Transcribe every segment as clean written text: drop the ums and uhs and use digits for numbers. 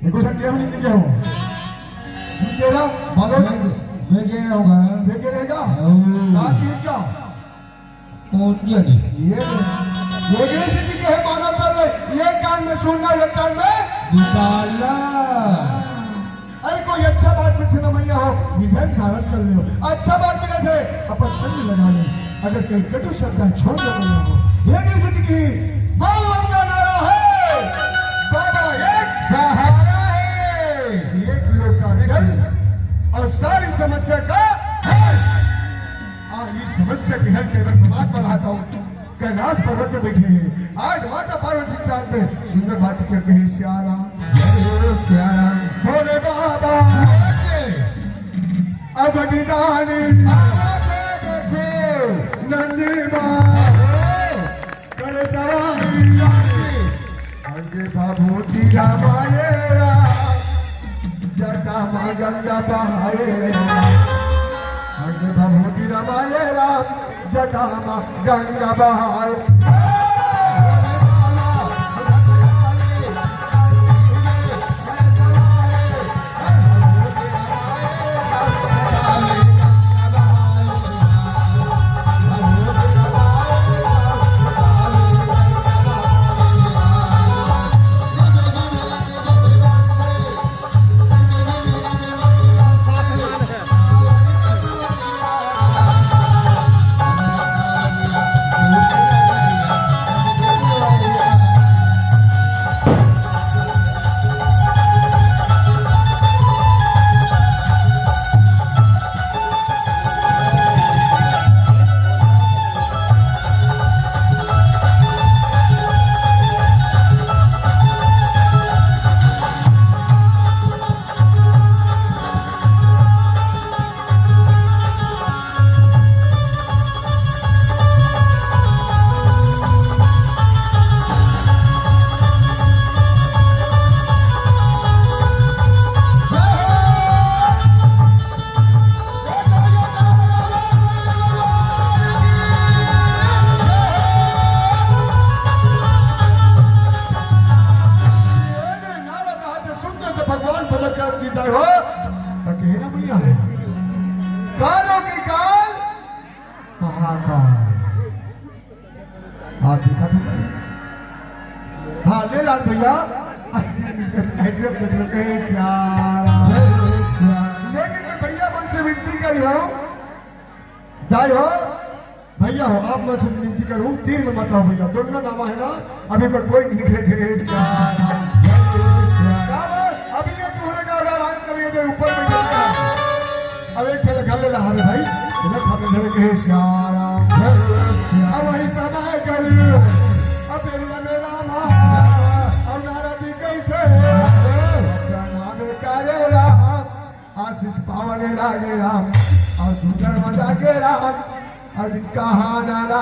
देखो सर क्या नहीं क्या हो तू तेरा भागो मैं कह रहा हूँ देखे रहेगा क्या क्या नहीं ये गणेश जी के है माना कर ले ये कान में सुनना ये कान में निकालना। अरे कोई अच्छा बात में ना मैया हो इधर धारण कर ले अच्छा बात मिले थे अपन तंग लगा ले अगर कहीं कटु शब्द छोड़ दे मैया हो ये गणेश जी की बालवन का नारा है बाबा एक सहारा है एक लोग का निकल और सारी समस्या का हल इस समस्या के हल केवल परमात्मा लाता हूँ कैलाश पर्वत में बैठे हैं आज माता पार्वती के साथ में सुंदर बात करते हैं श्यारा भोले बाबा अब निदानी नंदी कर सवारी आगे बाबूती रामायरा जटा मा गंगा बहाएरा आगे बाबूती रामायरा जटा मा गंगा बहाए भैया हो आप मैं सब विनती करूं तीर में मत आओ भैया दोनों नामा है ना अभी को कोई निकले थे अभी ये पूरे का ऑर्डर आए कभी ये ऊपर में गया अब एक ठेले घर ले रहा है भाई इधर खाते धरे के श्यारा अब वही समय कर अब मेरा मां और नारदी कैसे नाम करे राम आशीष पावन लागे राम और सुंदर मजा के राम आज कहाँ नारा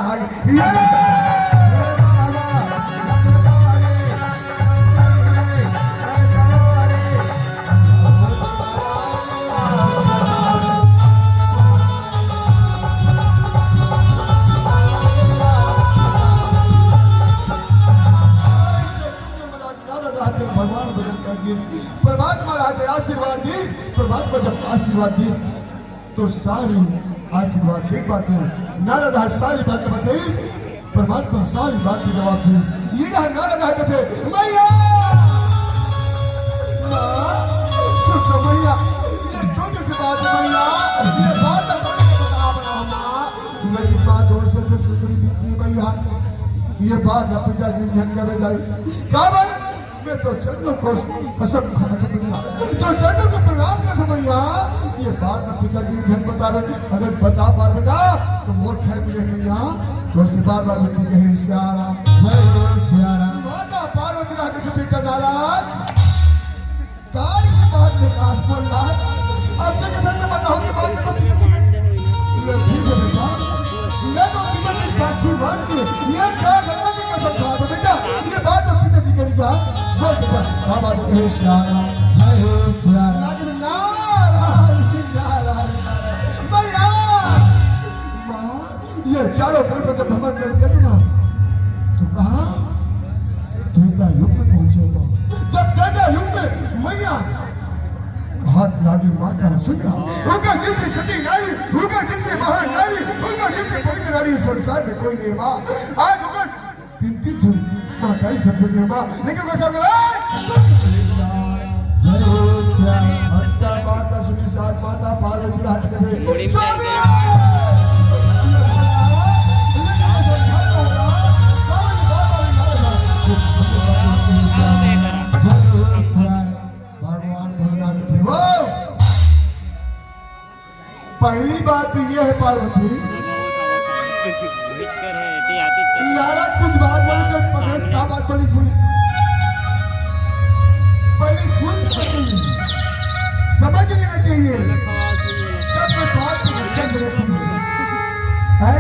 परमात्मा राधे आशीर्वाद दीस परमात्मा जब आशीर्वाद दीस तो सारी आशीर्वाद एक बात में नारद सारी बात बताइस परमात्मा सारी बात की जवाब दीस ये नारद कहते मैया सुनो मैया ये छोटी सी बात है मैया ये बात मेरी बात और सब सुधरी थी मैया ये बात पिताजी झंडा में जाई काबर मैं तो चरणों को कसम खाता था तो चरणों को प्रणाम करता मैया ये बात पिताजी जन बता रहे अगर बता पा बेटा तो मोर खैर मिले मैया तो से बार मिलती कहे श्यारा माता पार्वती रात के बेटा नाराज काय से बात में काट बोल रहा अब तक घर में बताओ कि बात तो पिताजी ये ठीक है बेटा मैं तो पिताजी साक्षी बन के ये क्या गंगा की कसम खा दो बेटा ये बात तो पिताजी करी जा बोल बेटा बाबा कहे श्यारा ये चारों तरफ जब भ्रमण करते ना तो कहा त्रेता युग में पहुंचेगा जब त्रेता युग में लागी माता सुना उनका दिल से सती नारी उनका दिल से महान नारी उनका दिल से पवित्र नारी संसार में कोई नहीं माँ आज उनका तीन जन माता ही सब में माँ लेकिन उनका सब माता माता सुनी साथ माता पार्वती हाथ करे स्वामी पहली बात तो ये है पार्वती नाराज कुछ बात बोली तो पकड़े से क्या बात बोली सुन पहले सुन समझ लेना चाहिए तब तो बात को कर देना चाहिए है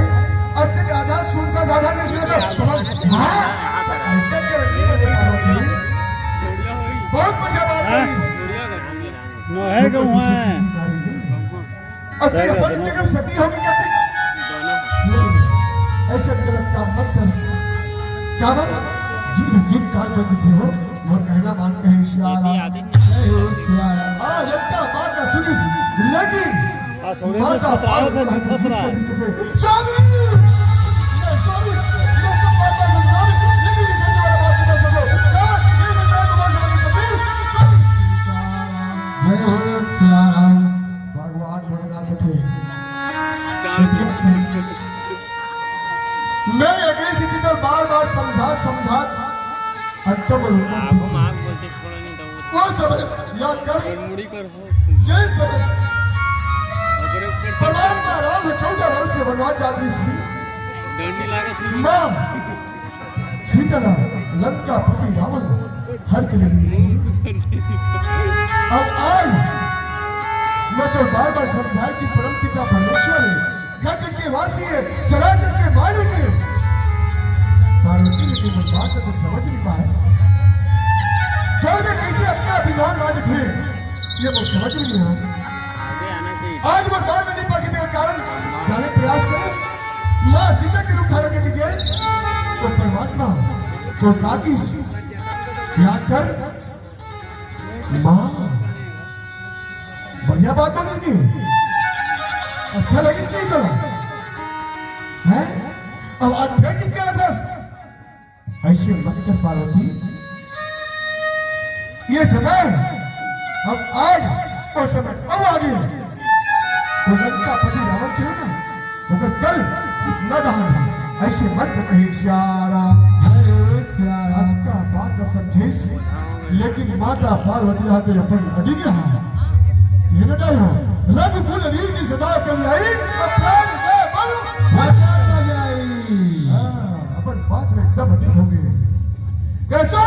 अब तक आधा सुनता ज्यादा नहीं सुना तो हाँ ऐसा करेंगे पार्वती बहुत बढ़िया बात है नो है क्यों है अति अपन जगह सती होगी क्या ऐसे गलत काम मत कर क्या बात जिन काल में कुछ हो वो कहना मानते हैं श्याला लगता बात का सुनी लेकिन माता पार्वती स्वामी स्वामी मैं अगली स्थिति तो बार-बार समझा अंत में वो सब याद कर ये सब परमात्मा राम 14 वर्ष के वनवास यात्री श्री मां सीता लंका पति रावण हर के लिए अब आज मैं तो बार-बार समझाया कि परम पिता परमेश्वर है घर के वासी है चराचर के मालिक है पार्वती ने केवल बात को समझ नहीं पाया घर में कैसे अपना अभिमान राज थे ये वो समझ नहीं आया आज वो बात नहीं पाने के कारण जाने प्रयास करे माँ सीता के रूप धारण करके गए तो परमात्मा तो काकी याद कर माँ बढ़िया बात बोली नहीं अच्छा लगी नहीं तो है अब आज फिर जीत गया था ऐसे मत कर पार्वती ये समय अब आज और समय अब आगे वो लंका पति रावण थे ना वो कल न दहन ऐसे मत कहे श्यारा आपका बात का समझे लेकिन माता पार्वती आते अपन अडिग रहा है ये न जाए रघुकुल रीत की सदा चली आई प्राण दे बलु भाषा जाई अपन बात में एकदम अडिग होंगे कैसा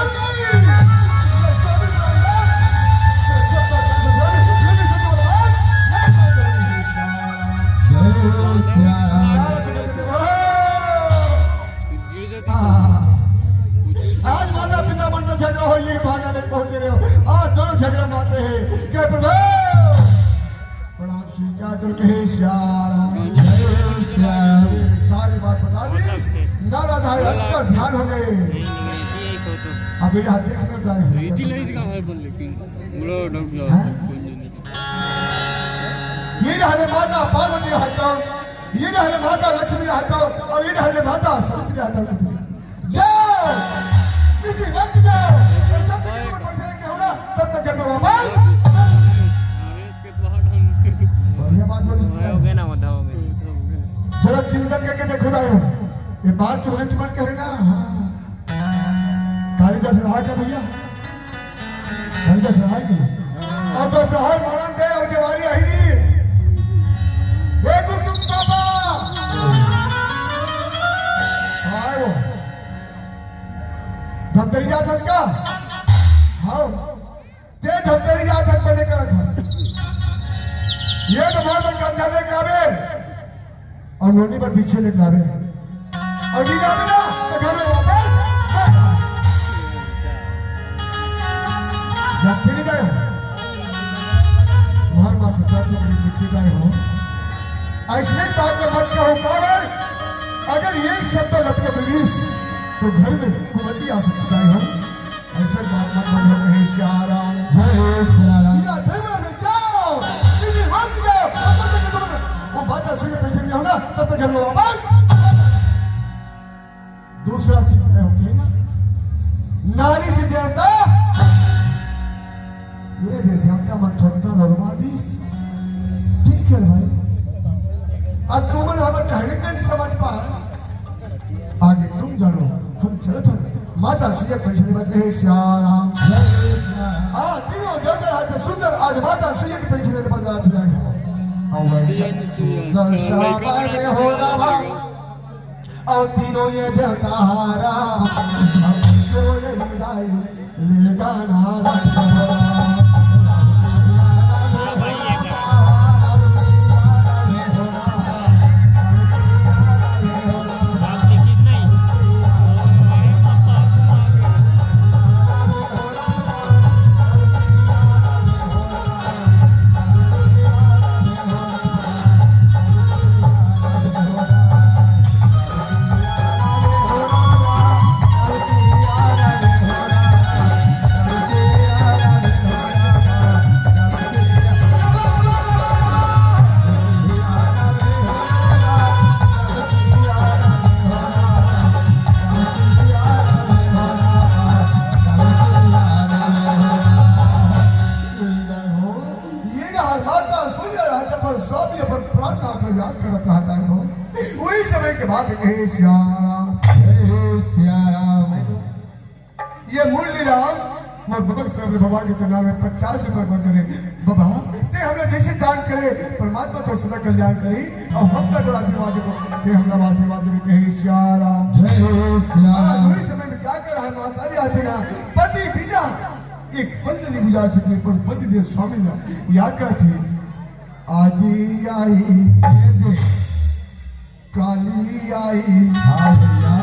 आज माता पिता मन में झगड़ा हो ये भागा नहीं पहुंचे रहे हो आज दोनों झगड़ा मारते हैं क्या प्रभु प्रणाम स्वीकार करके श्यारा सारी बात बता दी नारा का ध्यान हो गए अब ये हाथ देखकर जा रहे ये रहने माता पार्वती रहता ये रहने माता लक्ष्मी रहता और ये रहने माता सावित्री रहता जाओ किसी वक्त जाओ जब तक ऊपर पड़ जाएंगे होना तब तक जब वापस बढ़िया बात बोली जरा चिंतन करके देखो ना ये बात जो होने मन करे ना कालिदास रहा क्या भैया कालिदास रहा नहीं और तो सहाय मानन दे और जवारी आई नहीं देखो तुम पापा आओ धमतरी जात हस का हाँ ते धमतरी जात हस पढ़ने का था ये तो बहुत बड़ा कंधा लेकर आवे और नोनी पर पीछे लेकर आवे और नीचे आवे ना तो घर में वापस जाते नहीं गए तुम्हारे माँ सत्ता से बड़ी मिट्टी गए हो ऐसे बात में मत कहो कावर अगर ये शब्द लटके बिलीस तो घर में कुमती आ सकती है हम ऐसे बात मत बोलो कहे श्यारा जय श्यारा इधर फिर बोलो जाओ घर में वापस दूसरा सिद्ध है ना नारी से देवता ये दे देवता मन थोड़ा नॉर्मलीस ठीक है भाई अब तुम हमारे कहने का नहीं समझ पा आगे तुम जानो हम चलत हो माता सुया परिषद में कहे श्याम तीनों देवता आते सुंदर आज माता सुया की परिषद में प्रदान जाए सुंदर श्याम में हो रहा और तीनों ये देवता हारा हमको ये मिलाई ले गाना ये मुरली राम मोर भगत प्रभु भगवान के चरणों में 50 रुपए कर करे बाबा ते हमरा जैसे दान करे परमात्मा तो सदा कल्याण करी और हम का थोड़ा आशीर्वाद दे ते हमरा आशीर्वाद दे कहे श्री राम जय श्री राम वही समय में क्या कर रहा है माता री आते ना पति बिना एक पल नहीं गुजार सके पर पति देव स्वामी ने याद क्या थी आजी आई काली आई हाँ भैया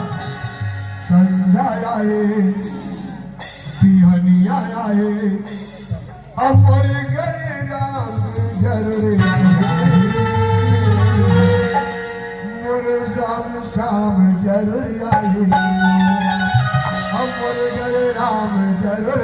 संध्या आए बिहनिया आए अमर गरे राम जरूर मोर श्याम श्याम जरूर आए अमर गरे राम जरूर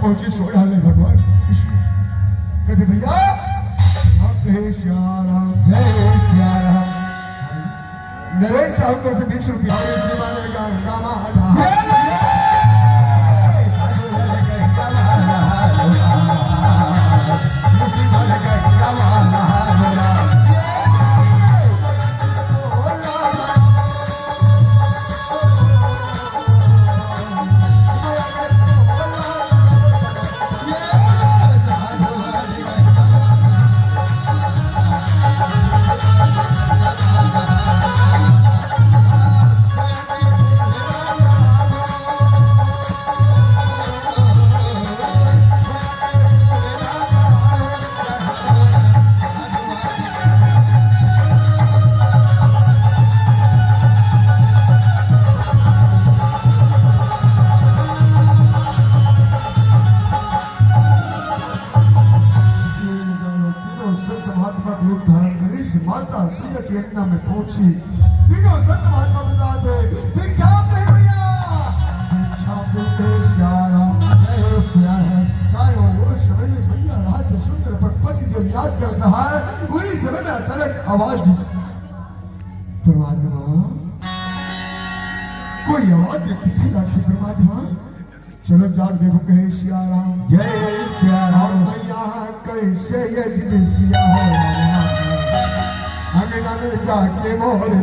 पहुंची सोड़ा ले भगवान कहते भैया जय श्याम नरेश साहब को से 20 रुपया माता सूर्य की यज्ञ में पहुंची तीनों संत महात्मा बता दे भिक्षाम दे भैया भिक्षाम दे श्याम जय श्याम काय वो समय में भैया रात सुंदर पर पति देव फरियाद कर रहा है, वही समय में अचानक आवाज जिस परमात्मा कोई आवाज देती सी लाती परमात्मा चलो जाग देखो कहे सिया राम जय सिया राम मैया कैसे ये दिन सिया हो रहा अंगना में जाके मोर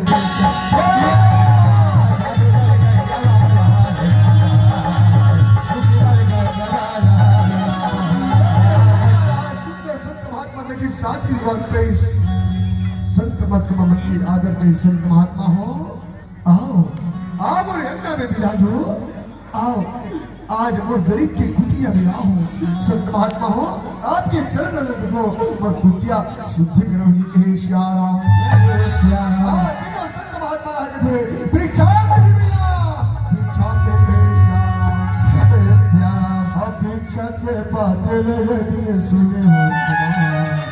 साथी संत महात्मा मन की आदर के संत महात्मा हो आओ आओ और अंडा में विराजो आओ आज वो गरीब की कुटिया में आओ संत महात्मा हो आपके चरण में देखो और कुटिया शुद्धि करो ही श्याम संत महात्मा आगे थे भिक्षा नहीं मिला भिक्षा भिक्षा के बातें ले दिन सुने हो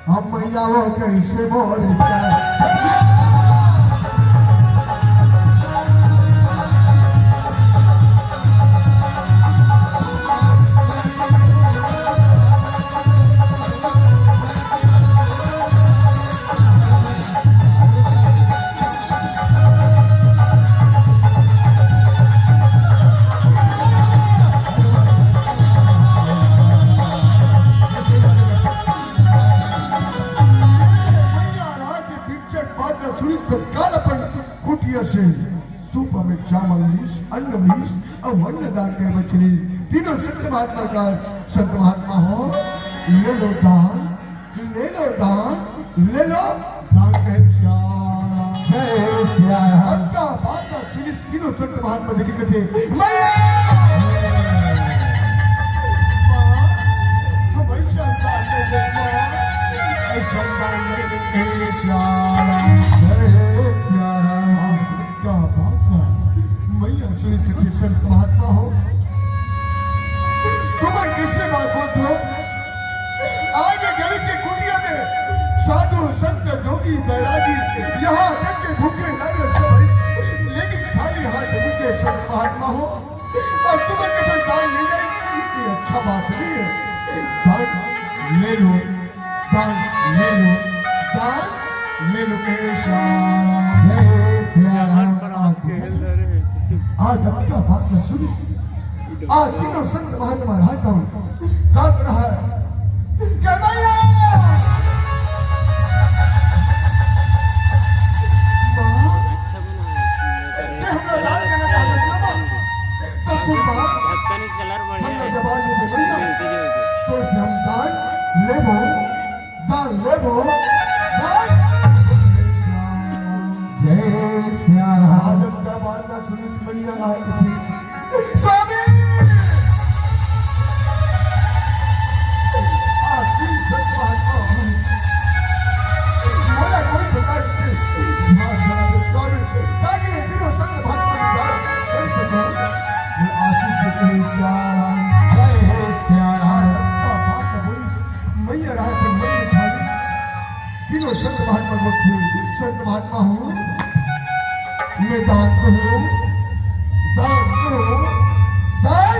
हम मैया वो कैसे मोर से सूपा में चावल लीस अन्न लीस और अन्नदान कर मछली तीनों संत महात्मा का संत महात्मा हो ले लो दान ले लो दान ले लो दान कहे श्याम जय श्याम अक्का बाता सुनी तीनों संत महात्मा देखी कथे मैया हम ऐसा करते हैं ऐसा करते हैं श्याम जय श्याम का बाबा मैया सुनी चुकी संत महात्मा हो तुम्हें किससे बात बोलते हो आज गरीब की कुटिया में साधु संत जोगी बैरागी यहाँ तक के भूखे लगे सब लेकिन खाली हाथ मुझे संत महात्मा हो और तुम्हें किसी दान ले जाए ये अच्छा बात नहीं है दान ले लो दान ले लो दान ले लो आज आपका बात में सुनी आज तीनों संत महात्मा रहता हूँ काट रहा है क्या मैया तो से हम दान लेबो दान लेबो दान जय श्या राम का बात ना सुनी मैया आए थी स्वामी संत महात्मा संत महात्मा हूँ मैं दान करूँ दान करूँ दान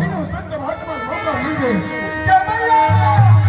तीनों संत महात्मा मौका मिल गए क्या मैया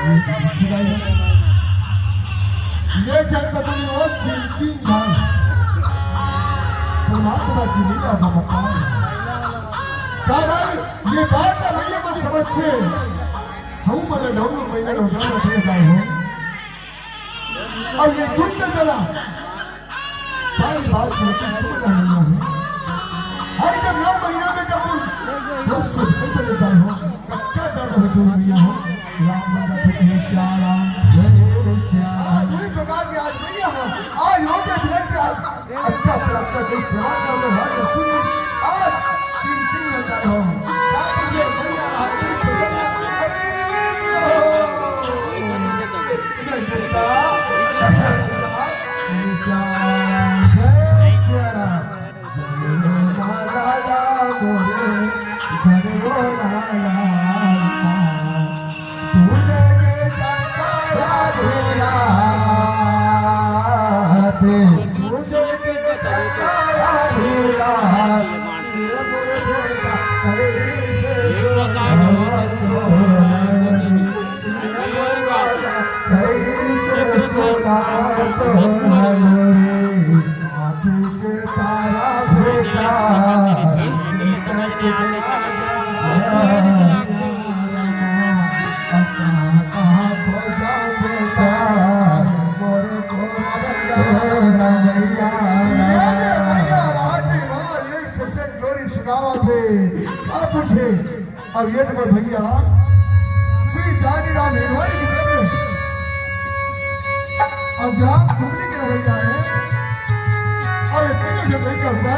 ये जल का तुम रोज 3 साल परमात्मा की लीला का बताओ क्या भाई ये बात ना भैया मत समझते हम मैंने 9 महीने रोजाना थे गए हो अब ये दुख न चला सारी बात की अरे जब 9 महीना में जब तुम दुख से चले गए हो क्या दर्द हो चुक दिया हो राम मंदिर के श्याम जय श्याम ये प्रकार के आज भैया हो आज हो गए बिना के अच्छा प्राप्त कोई प्रमाण कर लो है सुन आज 3 होता हो क्या मुझे भैया आज अब ये तो भैया श्री जानी राम हिरवाई की बेटे अब ग्राम घूमने के भैया है और इतने जो लड़का हुआ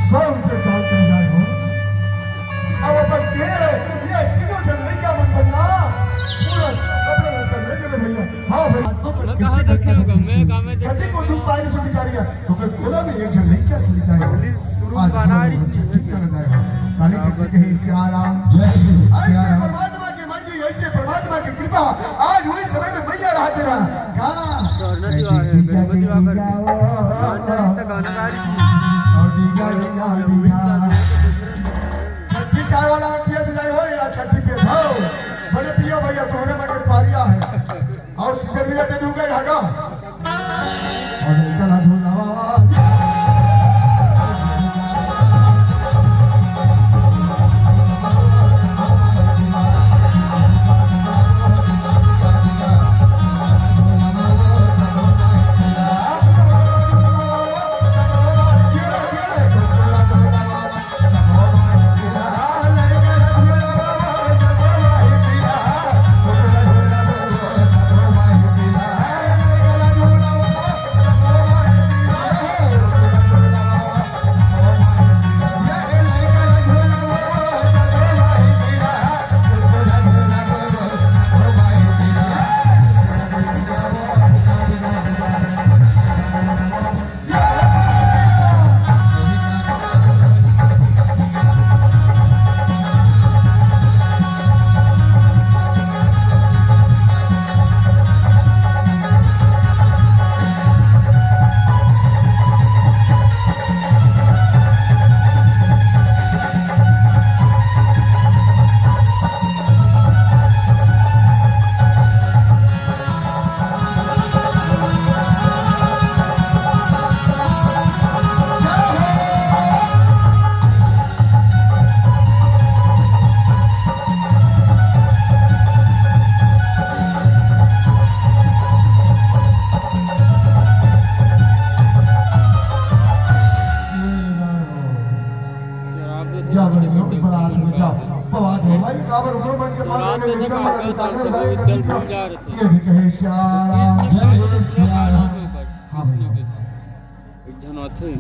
100 रुपये साल कर जाए हो अब अपन के ये तीनों जन लड़का मन बनना पूरा कपड़े में कर लेंगे भैया हाँ भैया तो किसी कभी को दुख पानी से बिचारी है तो फिर बोला भी एक जन लड़का चली जाए आज ठीक कर जाएगा काली के सियाराम जय ऐसे परमात्मा की मर्जी ऐसे परमात्मा की कृपा आज हुई समय में भैया रहा तेरा कहां छठी चाय वाला में पिया जाए हो या छठी पे भाव बड़े पिया भैया तोहरे मटे पारिया है और सीधे मिला दे दूंगा ढाका और निकला झूलावा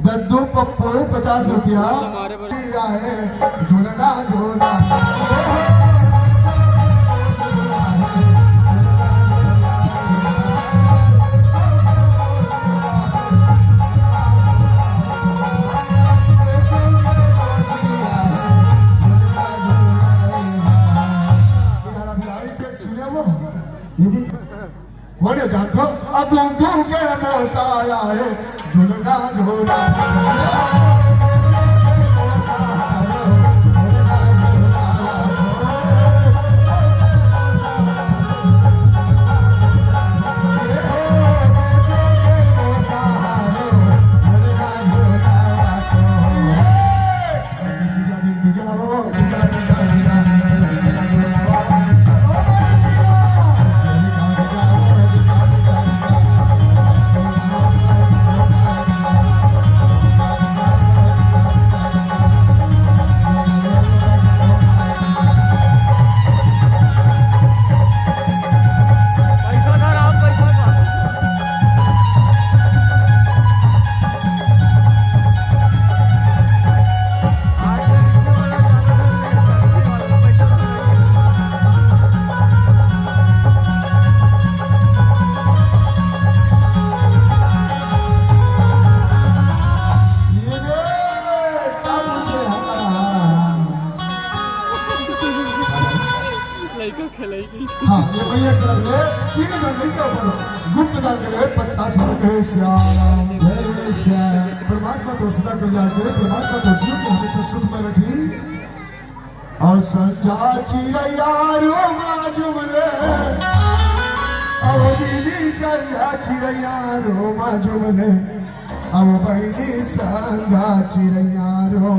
दद्दू पप्पू 50 रुपया दिया है झूलना झूला जानते हो अब के मोसाया है झूलना झूला हाँ ये भैया तरफ ले तीनों जन लेके ऊपर गुप्त दान करे 50 रुपए श्याम जय श्याम परमात्मा तो सदा कल्याण करे परमात्मा तो जीवन में हमेशा सुख में रखी और संजा चिरैया रो माजुमले अब दीदी संजा चिरैया रो माजुमले अब बहनी संजा चिरैया रो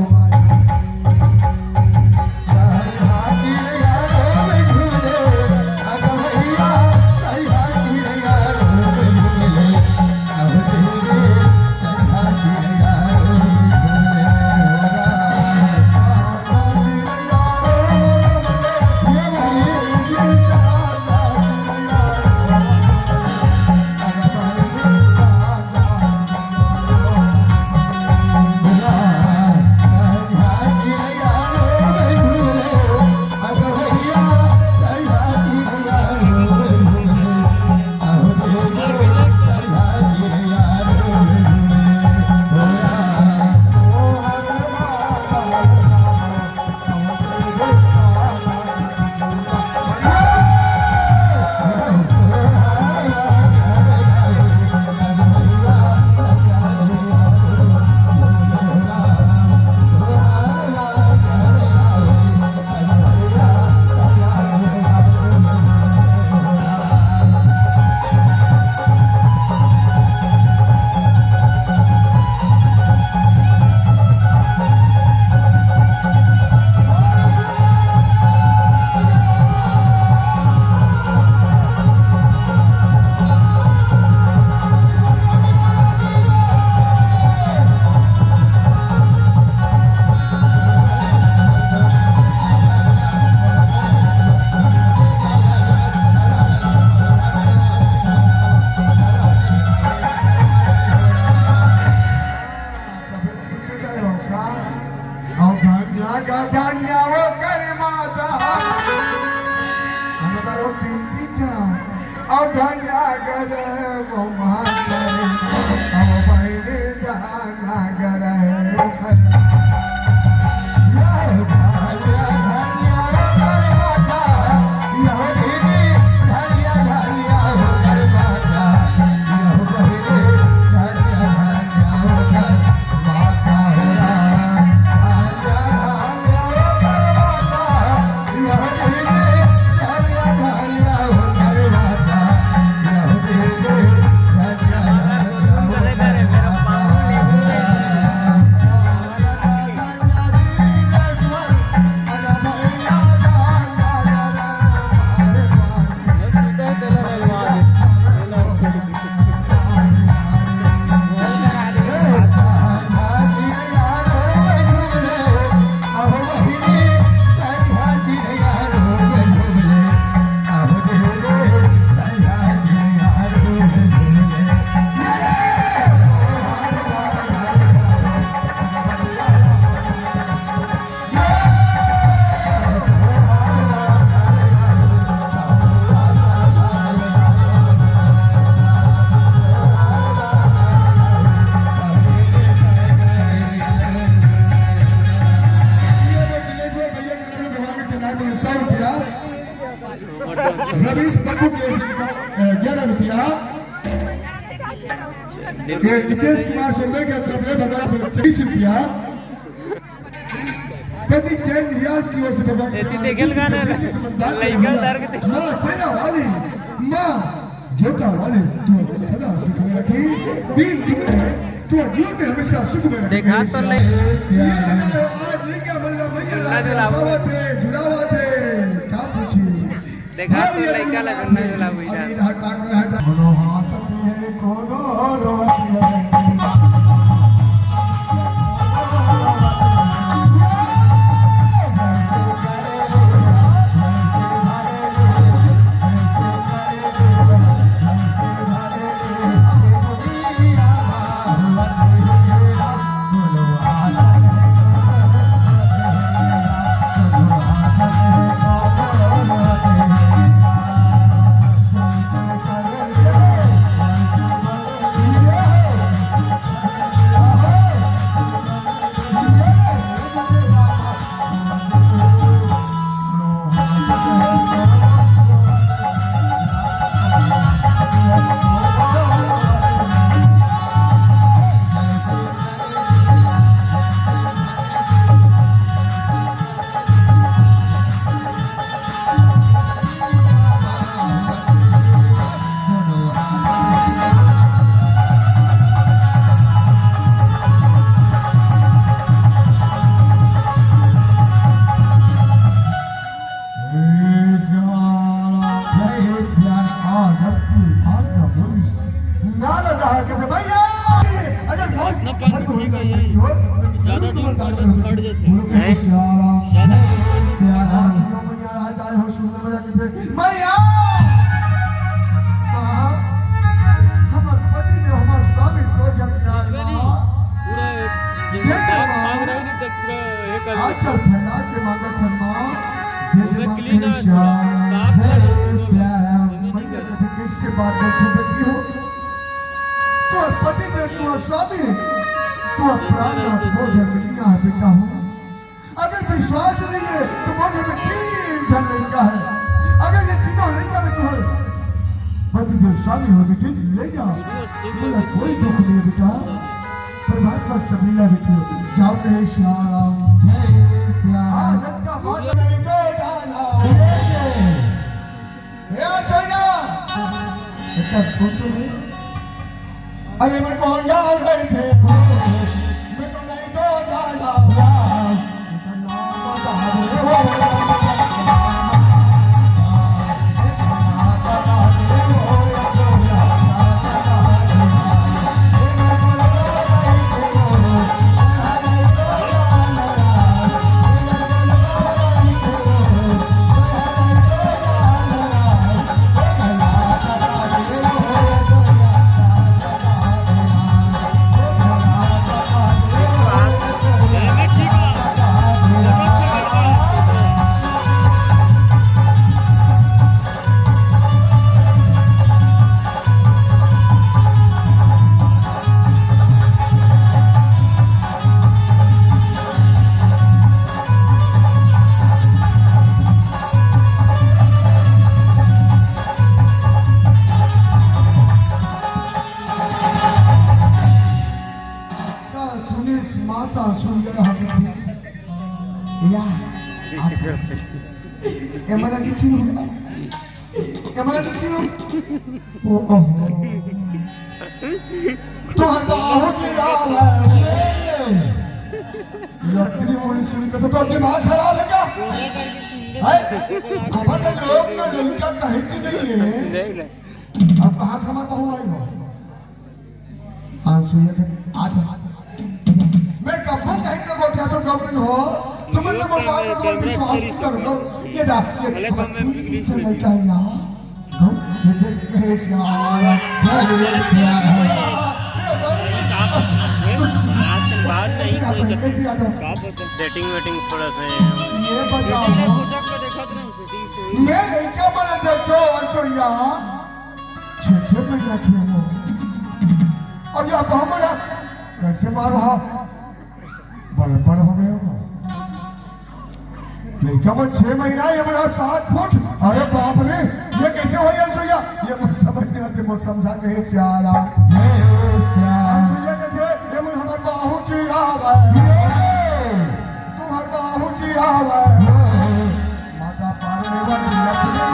रवीश बंधु के 11 रुपया नितेश कुमार सोमदेव के तरफ ले भगवान 20 रुपया प्रति जैन रियाज की ओर से भगवान माँ सेना वाली माँ जोता वाली तू सदा सुख में रखी दिन निकले तू जीवन में हमेशा सुख में रखी देखा तो ले आज नहीं क्या बोल रहा भैया थे जुड़ावा थे क्या पूछी देखा तो लड़का लगना वाला बुझा कोनो हासत है कोनो रोवत है हाँ जब तू आज का पुलिस ना लगा है कि भैया अगर बहुत ना पानी होने का ये ज्यादा दूर कट जाते हैं भैया हमारे पति ने हमारे स्वामी को जब पूरा जब भाग रहे थे तब पूरा ये कर आचल फैला के मांगा फरमा मैं क्लीन है साफ किससे बात करती हो तो पति ने तुम्हारा स्वामी तो प्राण बोझ दुनिया बेटा हूँ अगर विश्वास नहीं है तो बोझ में 3 जन लड़का है अगर ये तीनों लड़का में तुम्हारे पति जो स्वामी हो बेटे ले जाओ मेरा कोई दुख नहीं बेटा परमात्मा सबीला बेटे जाओ कहे श्याम जय श्याम का मौत नहीं तो जाना ये आचार्य इतना सोचो नहीं अरे मैं कौन जा रहे थे मैं तो नहीं तो जाना माता सुन या एमना किचिनो ओहो तो हटा हो गया है लकड़ी मोड़ी सुन के तो दिमाग खराब है क्या हमारे लोग ना लड़का कहीं से नहीं है अब कहाँ हमारे बहू आई हो आंसू ये आज मैं कपूर कहीं का गोठा तो गवर्नमेंट हो तुमने नंबर बात का तुम विश्वास करो ये दा ये चल का है ना ये देख के यार आजकल बात नहीं सेटिंग वेटिंग थोड़ा सा ये बताओ मैं नहीं क्या बना देखो अर्शोया 6 महीना किया और ये हमारा कैसे मारो बड़े हो गए हो लड़का में 6 महीना ये बड़ा 7 फुट अरे बाप रे ये कैसे हो गया सोया ये मुझे समझ नहीं आते मुझे समझा कहे श्यारा सोया कहते ये मुझे हमारे बाहू जी आवा तुम्हारे बाहू जी आवा माता पारने वाली लक्ष्मी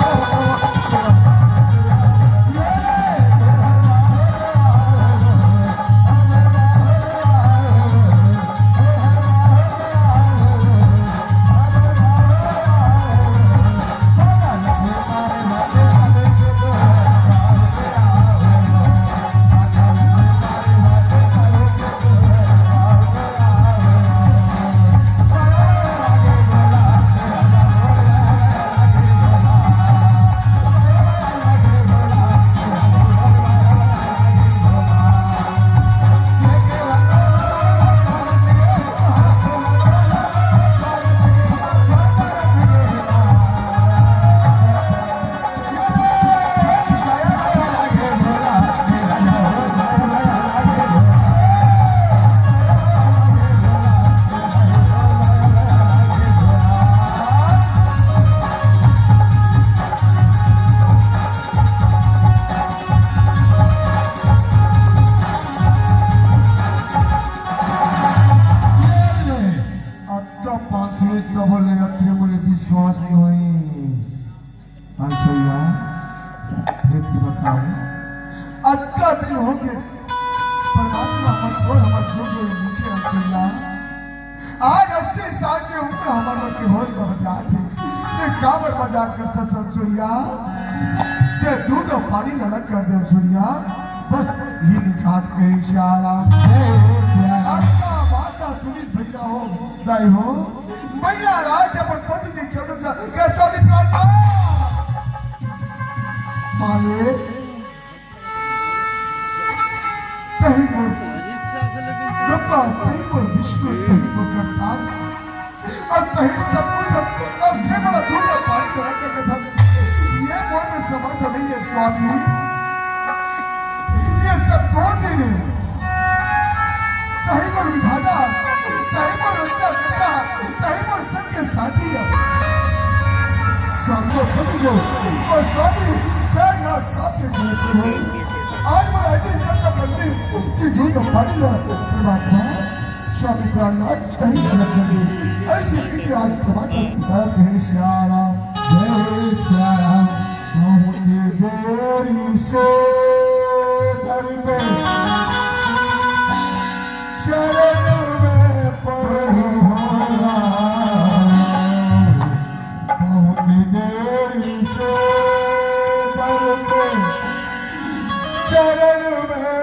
विश्वास नहीं हुई अंशुया देखी बताओ आज का दिन होंगे परमात्मा हमारे जो नीचे अंशुया आज 80 साल की उम्र हमारे की होल का बजा थे ते काबर बाजार करता संसुया ते दूध पानी अलग कर दे सूर्या बस ये निजात पे इशारा आपका वादा सुनील भैया हो दाई हो मैया राज अपन पति के चरण का कैसा भी प्रार्थना मालिक सही बोल रब्बा सही बोल विष्णु सही बोल करतार और सही सब कुछ और ये बड़ा दूर पानी को रख के सब ये मोर में समर्थ नहीं है स्वामी ये सब कौन दे रहे सही बोल विधाता सही बोल रत्ता सत्ता सही बोल सत्य साथी है स्वामी पति को और स्वामी पैरनाथ साथ के कहते हो आज मैं ऐसे सबका मंदिर की दूध पानी है परमात्मा स्वामी प्राणनाथ कहीं अलग लगे ऐसे की आज टमाटर की तरफ है श्याराम जय श्याराम बहुत देरी से दर पे शरण में पड़ा बहुत देरी से दर पे चरण में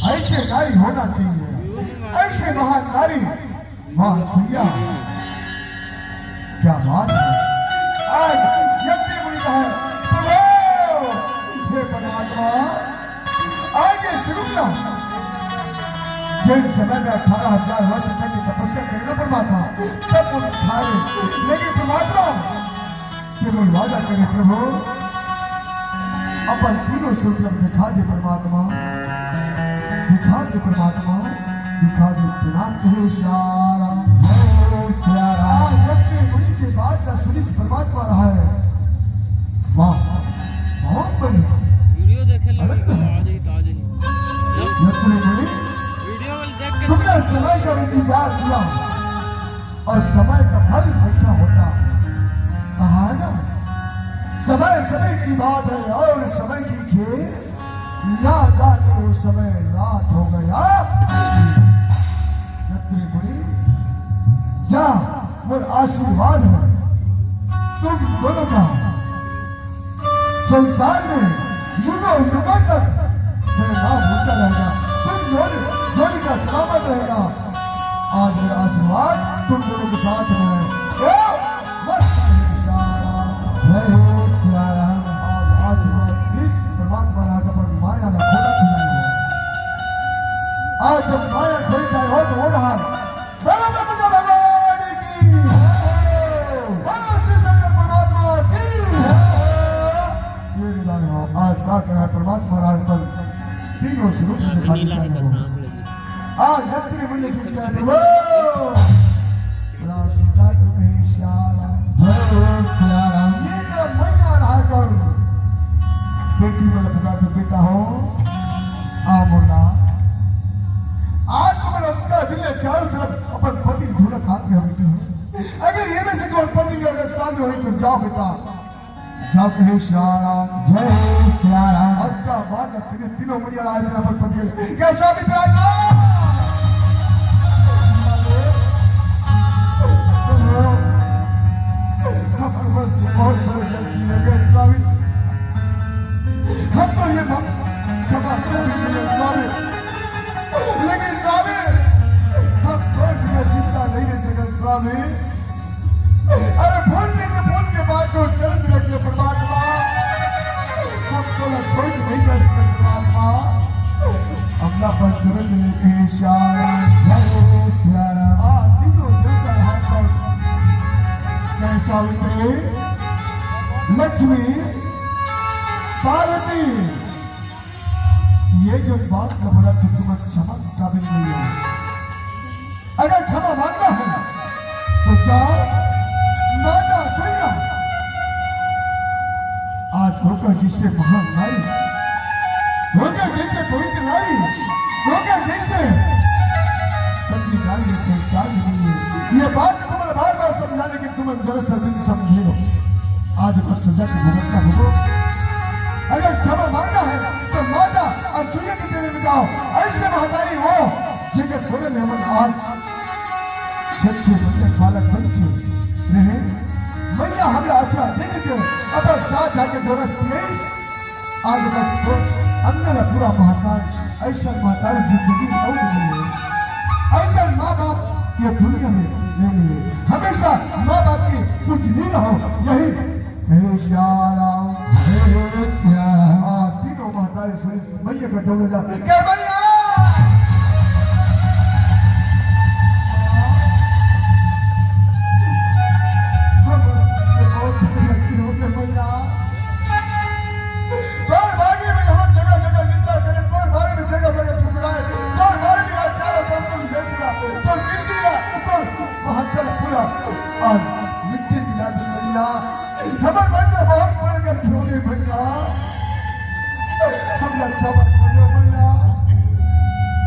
ऐसे नारी होना चाहिए ऐसे महान नारी महान भैया क्या बात है आज यज्ञ मुनि का है प्रभु हे परमात्मा आज ये शुरू ना जैन समय में 18,000 वर्ष तक की तपस्या करना परमात्मा सब कुछ खाए लेकिन परमात्मा केवल वादा करे प्रभु अपन तीनों सूत्र दिखा दे परमात्मा दिखा दे परमात्मा दिखा दे प्रणाम कहे श्याराम मुनि के बाद का सुनिस परमात्मा रहा है वाह बहुत बढ़िया वीडियो देखे लगे आज ही ताजे मुनि वीडियो वाले देख के तुमने समय का इंतजार किया और समय का फल मीठा होता कहा है ना समय समय की बात है और समय की खेल ना जाने उस समय रात हो गया जा और आशीर्वाद है तुम दोनों का संसार में युगों युगों तक मेरा नाम ऊंचा रहेगा तुम जोड़ी का सलामत रहेगा आज मेरा आशीर्वाद तुम दोनों के साथ है आशीर्वाद इस परमात्मा राजा पर माया ना खोला खिलाया आज जब माया खोलता हो तो हो रहा बोलो मुझे भगवान की बोलो श्री शंकर परमात्मा की ये विदाई हो आज का कहा परमात्मा महाराज पर तीनों स्वरूप से दिखा नीला देता का है। नाम लगी आज जगत में मुझे खींचता है प्रभु राम सुधा तुम्हें श्याम जय सिया राम ये तेरा मैया रहा कर बेटी में लपका तो बेटा हो आ मुन्ना आज तो मेरा अपना दिल है चारों तरफ अपन पति ढूंढा खाते हैं बेटी हो अगर ये में से कोई पति के अगर सामने हुई तो जाओ बेटा जाओ कहे श्याम जय सिया राम अक्का बात फिर तीनों मुझे राज में अपन पति के क्या स्वामी प्रार्थना बस बहुत बड़ी गलती है गए स्वामी हम तो ये क्षमा कर देंगे स्वामी लेकिन स्वामी हम कोई भी चिंता नहीं ले सके स्वामी अरे फोन के बाद तो चरण में रखिए परमात्मा हम तो छोड़ नहीं जा सकते परमात्मा अपना पर चरण में लेके श्याम जय सिया राम तीनों देवता हाथ पर सावित्री लक्ष्मी पार्वती ये जो बात का बोला कि तुम क्षमा काबिल नहीं हो अगर क्षमा मांगना है तो जाओ माता सोया आज होकर जिससे महान नारी होकर जैसे पवित्र नारी होकर जैसे सच्ची नारी जैसे शादी नहीं है ये बात तुम्हारे बार बार समझाने की तुम जरा सभी समझे हो आज बस सजा की भुगतना हो अगर क्षमा मांगना है तो माता और चुनिया के तेरे में जाओ ऐसे महतारी हो जिनके थोड़े में हम आज सच्चे बंदे बालक बन के रहे मैया हमला अच्छा देख के अपन साथ जाके दोनों 23 आज बस तो अंदर पूरा महाकाल ऐसा महतारी जिंदगी में और नहीं है ऐसा माँ बाप ये दुनिया में नहीं है हमेशा माँ बाप की कुछ नहीं रहो यही हे श्याम जय सिया राम तीनों महतारी सुनी मैया का डोले जा क्या मैया हम ये बहुत लड़की हो के मैया तोर बागे में हम जगह जगह निंदा करें तोर बारे में जगह जगह ठुकराए तोर बारे में आचार पर बेचना तो गिरदिया तो महत्व पूरा आज मिट्टी दिला दी मैया खबर बच्चे बहुत बड़े कर छोड़े भैया हम अच्छा बात बोले भैया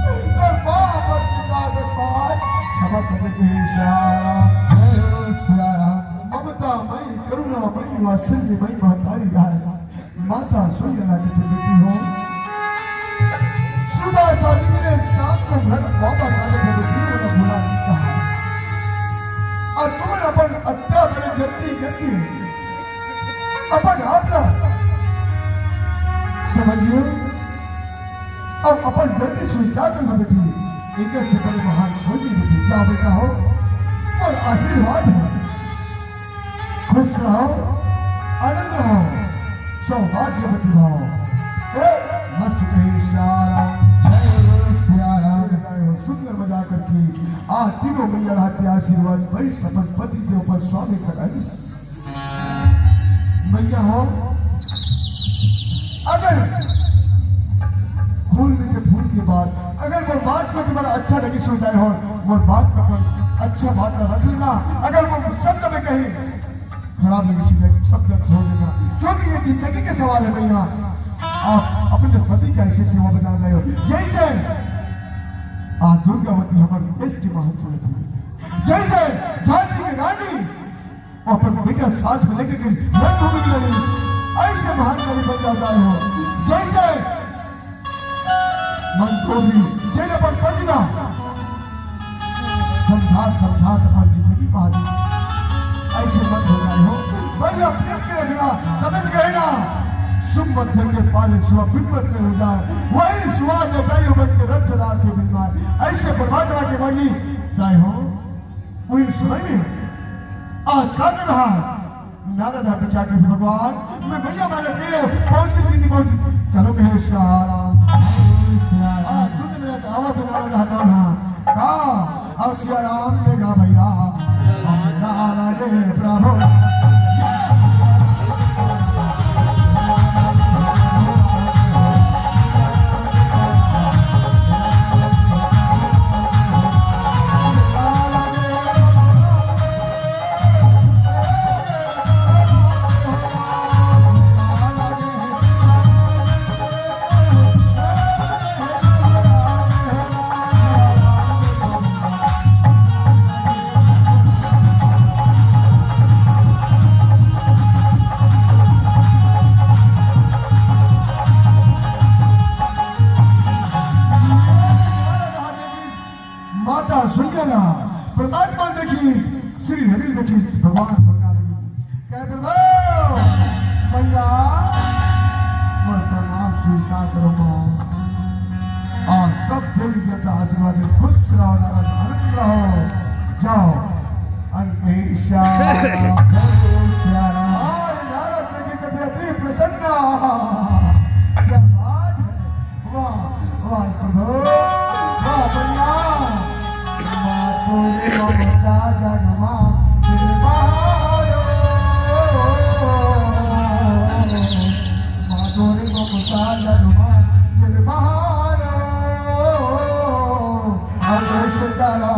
तो बाप और पिता के पास क्षमा करने के श्याम जय सिया राम ममता मई करुणा मई वात्सल्य मई महतारी गाय माता सोई रानी की बेटी हो सुबह शादी के साथ को घर वापस आने के लिए तीनों ने बुला कहा और तुमने अपन अत्या बड़ी गलती करती अपन आपला समझिए अब अपन गलती स्वीकार करना बेटी एक से बड़े महान खोजी बेटी क्या बेटा हो और आशीर्वाद है खुश रहो आनंद रहो सौभाग्यवती रहो मस्त कही श्याम जय सिया राम सुंदर मजा करके आज तीनों मैया रहते आशीर्वाद भाई सफल पति के ऊपर स्वामी का मैया हो अगर फूलने के फूल के बाद अगर वो बात में तुम्हारा अच्छा लगी सुनता हो वो बात में कोई अच्छा बात का रख लेना अगर वो शब्द में कहीं खराब लगी सुनता शब्द छोड़ देना क्योंकि ये जिंदगी के सवाल है भैया आप अपने पति का ऐसे सेवा बता रहे हो जैसे आज दुर्गावती हमारे देश की महान थी जैसे झांसी की रानी अपन बेटा साथ में लेके गई रणभूमि की लड़ी ऐसे महान कवि बन जाता हो जैसे मन को भी जैसे अपन पतिना समझा अपन जिंदगी पाली ऐसे मत हो जाए हो बढ़िया प्रेम के रखना समझ गए ना शुभ मध्यम के पाले सुहा बिम्बत में हो जाए वही सुहा जो गई बन के रथ रात के बिंदाए ऐसे परमात्मा के बड़ी जाए हो वही समय में आज का कर रहा नारद है बचा के भगवान मैं भैया मारे तेरे पहुंच के नहीं पहुंच चलो कहे श्याम आज सुन मेरा कहावत नारद हटा ना का और श्री राम देगा भैया नारद प्रभु भगवान बना देगी क्या प्रभु भैया मैं प्रणाम स्वीकार करो सब दिल के आशीर्वाद से खुश रहो आनंद रहो जाओ अंकेशा नारद की कथी अति प्रसन्न क्या बात है वाह वाह प्रभु वाह भैया मातोरे ममता जन्मा निर्वाणो मातोरे ममता जन्मा निर्वाणो अंकेश करो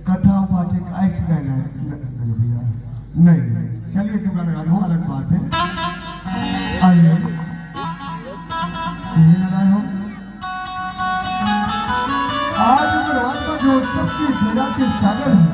कथा पाचे काय शिकायला भैया नहीं चलिए क्यों लगा दो अलग बात है आइए यही लगाए हो आज परमात्मा जो सबकी दया के सागर है